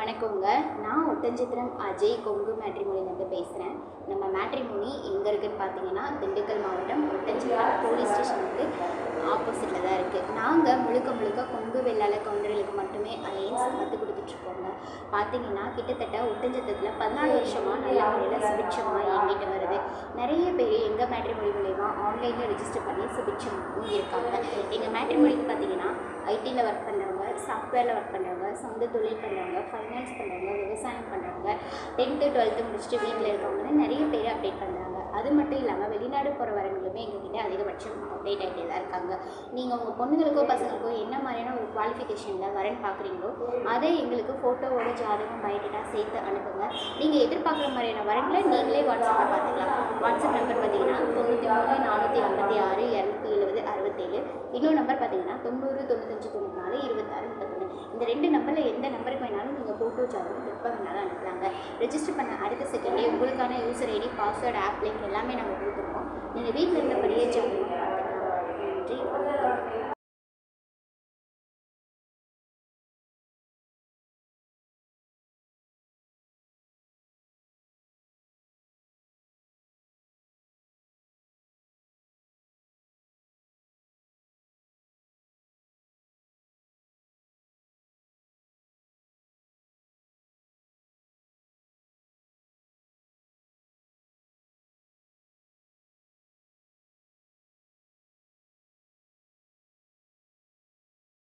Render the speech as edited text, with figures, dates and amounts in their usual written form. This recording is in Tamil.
வணக்கங்க. நான் ஒட்டன்சத்திரம் அஜய் கொங்கு மேட்ரிமோனிலேருந்து பேசுகிறேன். நம்ம மேட்ரிமோனி எங்கே இருக்குதுன்னு பார்த்தீங்கன்னா, திண்டுக்கல் மாவட்டம் ஒட்டன்சத்திரம் போலீஸ் ஸ்டேஷனுக்கு ஆப்போசிட்டில் தான் இருக்குது. நாங்கள் முழுக்க கொங்கு வெள்ளாள கவுண்டர்களுக்கு மட்டுமே அலையன்ஸ் கற்றுக் கொடுத்துட்ருக்கோங்க. பார்த்தீங்கன்னா கிட்டத்தட்ட ஒட்டன்சத்திரத்தில் 14 வருஷமாக நல்ல முறையில் சுபிட்சமாக இயங்கிட்டு வருது. நிறைய பேர் எங்கள் மேட்ரிமோனி மூலயமா ஆன்லைனில் ரிஜிஸ்டர் பண்ணி சுபிட்சமாகவும் இருக்காங்க. எங்கள் மேட்ரிமோனிக்கு பார்த்தீங்கன்னா ஐடியில் ஒர்க் பண்ணுறவங்க, சாஃப்ட்வேரில் ஒர்க் பண்ணுறவங்க, சொந்த தொழில் பண்ணுறவங்க, ஃபைனான்ஸ் பண்ணுறவங்க, விவசாயம் பண்ணுறவங்க, 10th 12th முடிச்சுட்டு வீட்டில் இருக்கவங்கன்னு நிறைய பேர் அப்டேட் பண்ணுறாங்க. அது மட்டும் இல்லாமல் வெளிநாடு போகிற வரவங்களுமே எங்ககிட்ட அதிகபட்சம் அப்டேட் ஆகிட்டே தான் இருக்காங்க. நீங்கள் உங்கள் பொண்ணுங்களுக்கோ பசங்களுக்கோ என்ன மாதிரியான ஒரு குவாலிஃபிகேஷனில் வரன்னு பார்க்குறீங்களோ அதை எங்களுக்கு ஃபோட்டோவோட ஜாதகம் பயோடேட்டா சேர்த்து அனுப்புங்க. நீங்கள் எதிர்பார்க்குற மாதிரியான வரங்களை நீங்களே வாட்ஸ்அப்பில் பார்த்துக்கலாம். வாட்ஸ்அப் நம்பர் பார்த்தீங்கன்னா 93 456 270 67. இன்னொரு நம்பர் பார்த்தீங்கன்னா 90 95 94 26 31. இந்த 2 நம்பரில் எந்த நம்பருக்கு வேணாலும் நீங்கள் ஃபோட்டோ ஜாதகம் எப்போ வேணாலும் அனுப்பலாங்க. ரெஜிஸ்டர் பண்ண அடுத்த செகண்டே உங்களுக்கான user ID, password, app link எல்லாமே நம்ம கொடுத்துருக்கோம். நீங்கள் வீட்டில் இருந்தபடியே ஜாதகம்